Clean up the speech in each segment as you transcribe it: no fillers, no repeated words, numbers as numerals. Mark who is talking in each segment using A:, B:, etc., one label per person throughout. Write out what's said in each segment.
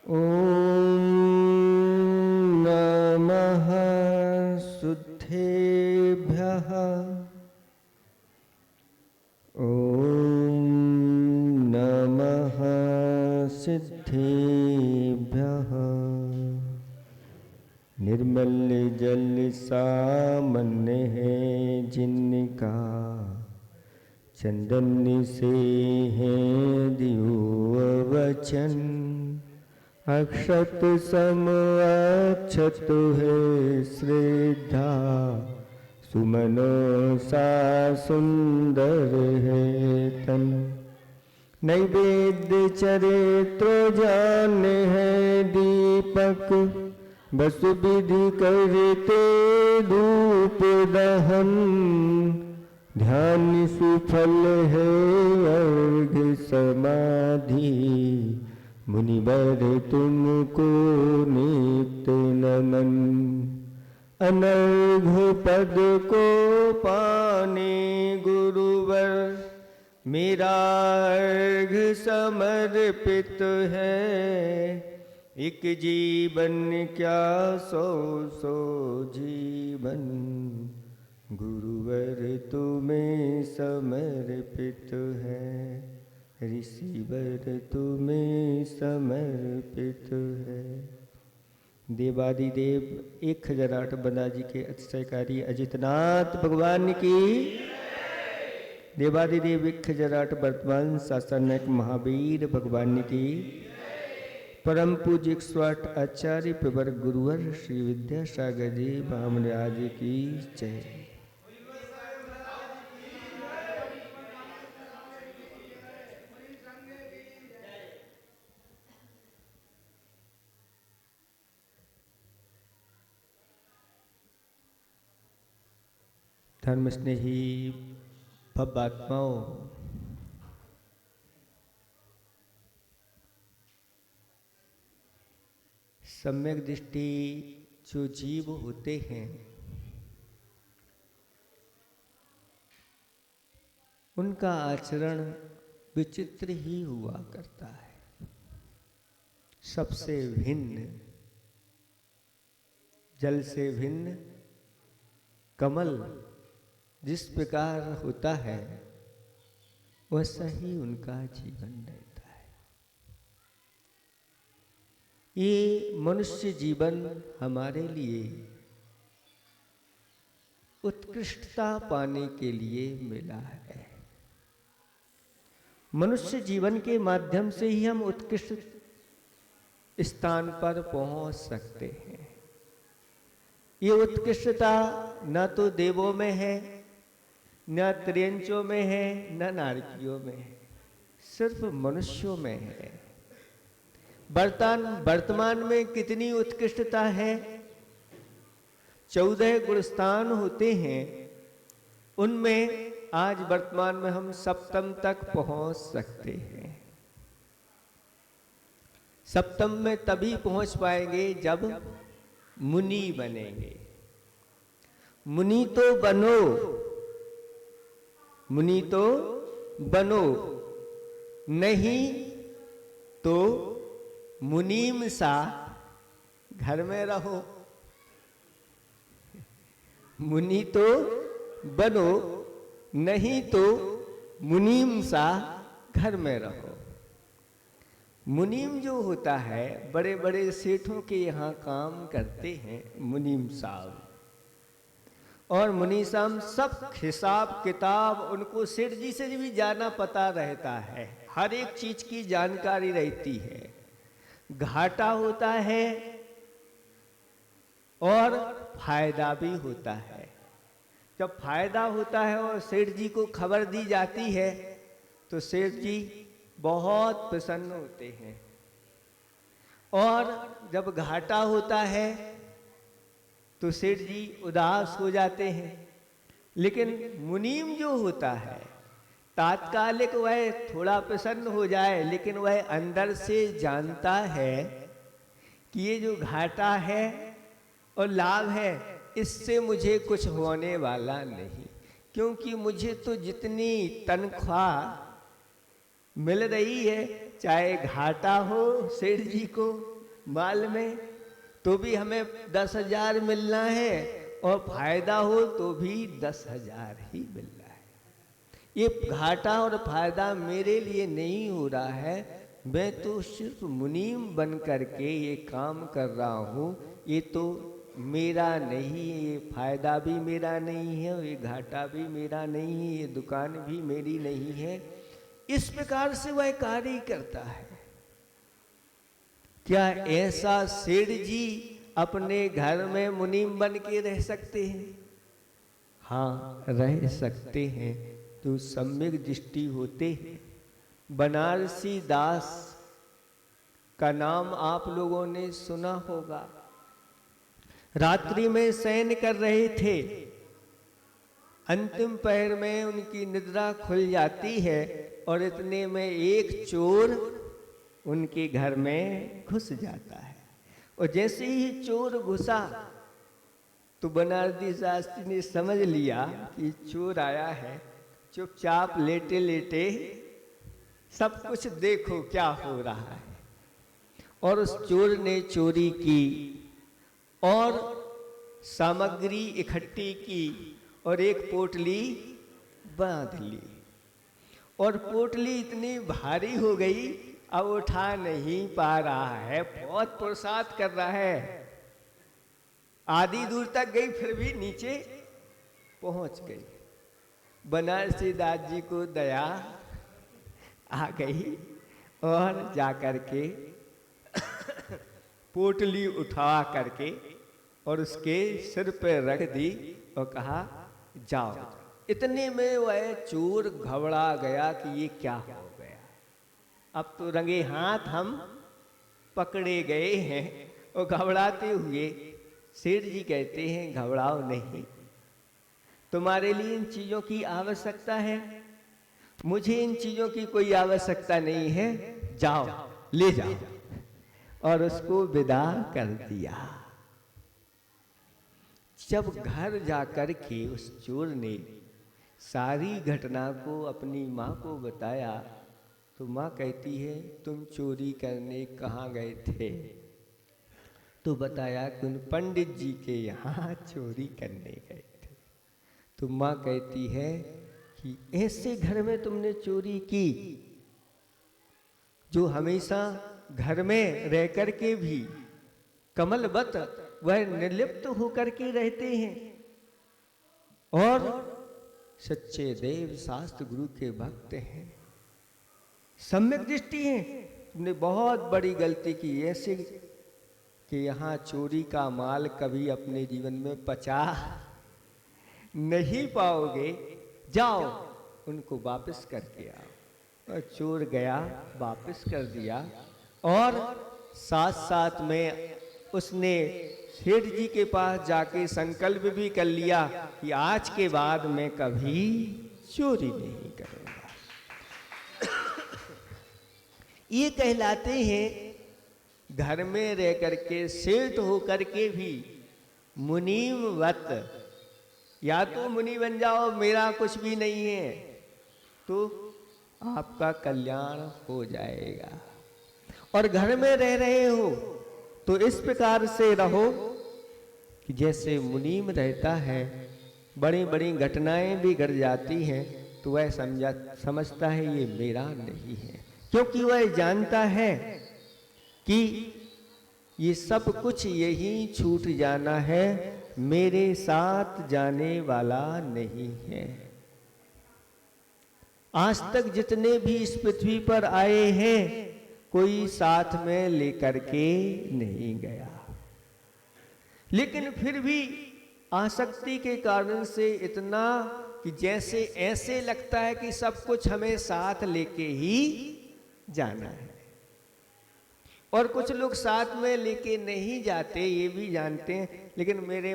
A: ॐ नमः शुद्धेभ्यः। ॐ नमः सिद्धेभ्यः। निर्मल जल सामान्य है जिनका, चंदन से है दियो वचन। अक्षत सम अक्षत है श्रद्धा, सुमनो सा सुंदर है तन। नैवेद्य चरित्र जान है दीपक, बस विधि करते धूप दहन। ध्यान सुफल है अर्घ समाधि, मुनिवर तुमको नित्य नमन। अनर्घ पद को पाने गुरुवर, मेरा अर्घ समर्पित है। एक जीवन क्या सौ सौ जीवन, गुरुवर तुम्हें समर्पित है। ऋषिवर तुम्हें समर्पित है। देवादिदेव 1008 बंदा जी के अतिशयकारी अजितनाथ भगवान की। देवादिदेव 1008 वर्तमान शासनक महावीर भगवान की। परम पूज्य 108 आचार्य प्रवर गुरुवर श्री विद्यासागर जी महाराज की जय। धर्म स्नेही भव आत्माओं, सम्यक दृष्टि जो जीव होते हैं, उनका आचरण विचित्र ही हुआ करता है। सबसे भिन्न, जल से भिन्न कमल जिस प्रकार होता है, वैसा ही उनका जीवन रहता है। ये मनुष्य जीवन हमारे लिए उत्कृष्टता पाने के लिए मिला है। मनुष्य जीवन के माध्यम से ही हम उत्कृष्ट स्थान पर पहुंच सकते हैं। ये उत्कृष्टता न तो देवों में है, न त्रियंचों में है, न नारकियों में है, सिर्फ मनुष्यों में है। वर्तमान में कितनी उत्कृष्टता है। 14 गुणस्थान होते हैं, उनमें आज वर्तमान में हम सप्तम तक पहुंच सकते हैं। सप्तम में तभी पहुंच पाएंगे जब मुनि बनेंगे। मुनि तो बनो, मुनि तो बनो, नहीं तो मुनीम सा घर में रहो। मुनि तो बनो, नहीं तो मुनीम सा घर में रहो। मुनीम जो होता है, बड़े बड़े सेठों के यहाँ काम करते हैं मुनीम साहब। और मुनि साहब सब हिसाब किताब, उनको सेठ जी से भी जाना पता रहता है, हर एक चीज की जानकारी रहती है। घाटा होता है और फायदा भी होता है। जब फायदा होता है और सेठ जी को खबर दी जाती है तो सेठ जी बहुत प्रसन्न होते हैं। और जब घाटा होता है तो सेठ जी उदास हो जाते हैं। लेकिन मुनीम जो होता है, तात्कालिक वह थोड़ा प्रसन्न हो जाए, लेकिन वह अंदर से जानता है कि ये जो घाटा है और लाभ है, इससे मुझे कुछ होने वाला नहीं, क्योंकि मुझे तो जितनी तनख्वाह मिल रही है, चाहे घाटा हो सेठ जी को माल में तो भी हमें 10,000 मिलना है, और फायदा हो तो भी 10,000 ही मिल रहा है। ये घाटा और फायदा मेरे लिए नहीं हो रहा है, मैं तो सिर्फ मुनीम बन करके ये काम कर रहा हूँ। ये तो मेरा नहीं है, ये फायदा भी मेरा नहीं है, ये घाटा भी मेरा नहीं है, ये दुकान भी मेरी नहीं है। इस प्रकार से वह कार्य करता है। क्या ऐसा सेठ जी अपने घर में मुनीम बन के रह सकते हैं? हाँ, रह सकते हैं, तो सम्यक दृष्टि होते हैं। बनारसी दास का नाम आप लोगों ने सुना होगा। रात्रि में शयन कर रहे थे, अंतिम पहर में उनकी निद्रा खुल जाती है, और इतने में एक चोर उनके घर में घुस जाता है। और जैसे ही चोर घुसा तो बनारसी शास्त्री ने समझ लिया कि चोर आया है। चुपचाप लेटे लेटे सब कुछ देखो क्या हो रहा है। और उस चोर ने चोरी की और सामग्री इकट्ठी की और एक पोटली बांध ली। और पोटली इतनी भारी हो गई, अब उठा नहीं पा रहा है, बहुत पुरुषार्थ कर रहा है, आधी दूर तक गई फिर भी नीचे पहुंच गई। बनारसी दास जी को दया आ गई और जाकर के पोटली उठा करके और उसके सिर पे रख दी और कहा जाओ। इतने में वह चोर घबरा गया कि ये क्या हो गया, अब तो रंगे हाथ हम पकड़े गए हैं। और घबराते हुए सेठ जी कहते हैं, घबराओ नहीं, तुम्हारे लिए इन चीजों की आवश्यकता है, मुझे इन चीजों की कोई आवश्यकता नहीं है, जाओ ले जाओ। और उसको विदा कर दिया। जब घर जाकर के उस चोर ने सारी घटना को अपनी माँ को बताया तो माँ कहती है, तुम चोरी करने कहाँ गए थे? तो बताया कि उन पंडित जी के यहाँ चोरी करने गए थे। तो माँ कहती है कि ऐसे घर में तुमने चोरी की जो हमेशा घर में रह कर के भी कमलवत वह निर्लिप्त होकर के रहते हैं और सच्चे देव शास्त्र गुरु के भक्त हैं, सम्यक दृष्टि है। तुमने बहुत बड़ी गलती की ऐसे कि यहाँ चोरी का माल कभी अपने जीवन में पचा नहीं पाओगे, जाओ उनको वापस करके आओ। और चोर गया, वापस कर दिया और साथ साथ में उसने सेठ जी के पास जाके संकल्प भी कर लिया कि आज के बाद मैं कभी चोरी नहीं करूंगा। ये कहलाते हैं घर में रह करके सेठ होकर के भी मुनीवत। या तो मुनि बन जाओ, मेरा कुछ भी नहीं है, तो आपका कल्याण हो जाएगा। और घर में रह रहे हो तो इस प्रकार से रहो कि जैसे मुनीम रहता है, बड़ी बड़ी घटनाएं भी घट जाती हैं तो वह समझता है ये मेरा नहीं है, क्योंकि वह जानता है कि ये सब कुछ यही छूट जाना है, मेरे साथ जाने वाला नहीं है। आज तक जितने भी इस पृथ्वी पर आए हैं कोई साथ में लेकर के नहीं गया, लेकिन फिर भी आसक्ति के कारण से इतना कि जैसे ऐसे लगता है कि सब कुछ हमें साथ लेके ही जाना है। और कुछ लोग साथ में लेके नहीं जाते, ये भी जानते हैं, लेकिन मेरे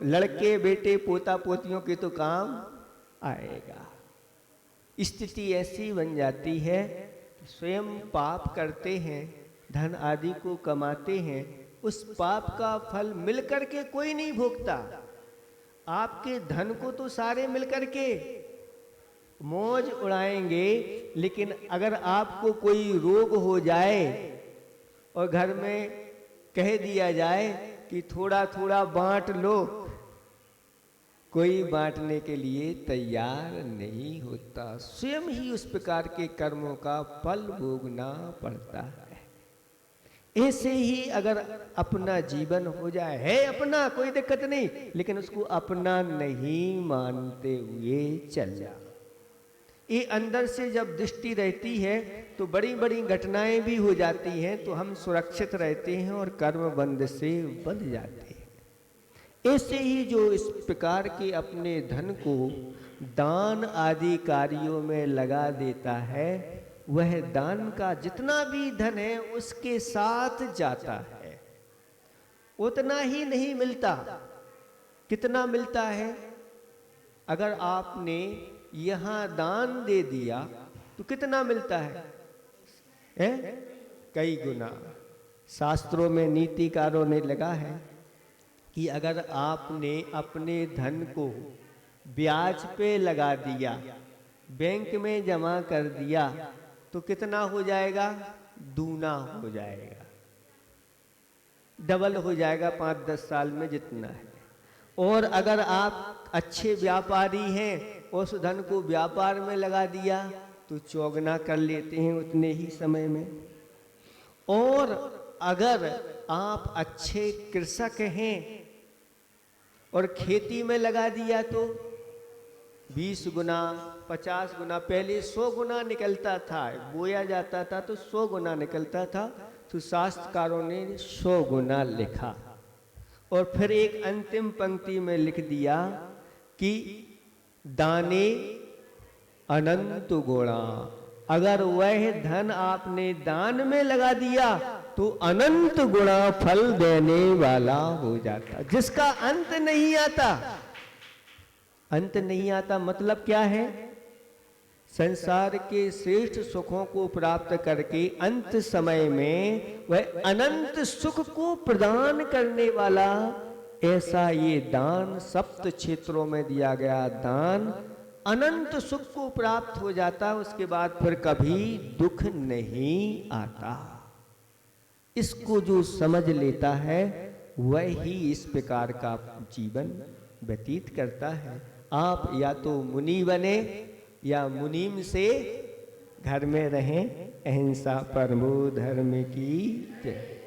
A: लड़के बेटे पोता पोतियों के तो काम आएगा। स्थिति ऐसी बन जाती है, स्वयं पाप करते हैं, धन आदि को कमाते हैं, उस पाप का फल मिलकर के कोई नहीं भोगता। आपके धन को तो सारे मिलकर के मौज उड़ाएंगे, लेकिन अगर आपको कोई रोग हो जाए और घर में कह दिया जाए कि थोड़ा थोड़ा बांट लो, कोई बांटने के लिए तैयार नहीं होता। स्वयं ही उस प्रकार के कर्मों का फल भोगना पड़ता है। ऐसे ही अगर अपना जीवन हो जाए, है अपना कोई दिक्कत नहीं, लेकिन उसको अपना नहीं मानते हुए चल जा, ये अंदर से जब दृष्टि रहती है तो बड़ी बड़ी घटनाएं भी हो जाती हैं, तो हम सुरक्षित रहते हैं और कर्म बंध से बंध जाते हैं। ऐसे ही जो इस प्रकार के अपने धन को दान आदि कार्यों में लगा देता है, वह दान का जितना भी धन है उसके साथ जाता है, उतना ही नहीं मिलता। कितना मिलता है? अगर आपने यहाँ दान दे दिया तो कितना मिलता है? कई गुना। शास्त्रों में नीतिकारों ने लगा है कि अगर आपने अपने धन को ब्याज पे लगा दिया, बैंक में जमा कर दिया, तो कितना हो जाएगा? दूना हो जाएगा, डबल हो जाएगा 5-10 साल में जितना है। और अगर आप अच्छे व्यापारी हैं, उस धन को व्यापार में लगा दिया तो चौगुना कर लेते हैं उतने ही समय में। और अगर आप अच्छे कृषक हैं और खेती में लगा दिया तो 20 गुना 50 गुना, पहले 100 गुना निकलता था, बोया जाता था तो 100 गुना निकलता था, तो शास्त्रकारों ने 100 गुना लिखा। और फिर एक अंतिम पंक्ति में लिख दिया कि दाने अनंत गुणा, अगर वह धन आपने दान में लगा दिया तो अनंत गुणा फल देने वाला हो जाता, जिसका अंत नहीं आता। अंत नहीं आता मतलब क्या है? संसार के श्रेष्ठ सुखों को प्राप्त करके अंत समय में वह अनंत सुख को प्रदान करने वाला, ऐसा ये दान सप्त क्षेत्रों में दिया गया दान अनंत सुख को प्राप्त हो जाता, उसके बाद फिर कभी दुख नहीं आता। इसको जो समझ लेता है वह ही इस प्रकार का जीवन व्यतीत करता है। आप या तो मुनि बने या मुनीम से घर में रहें। अहिंसा परमो धर्म की जय।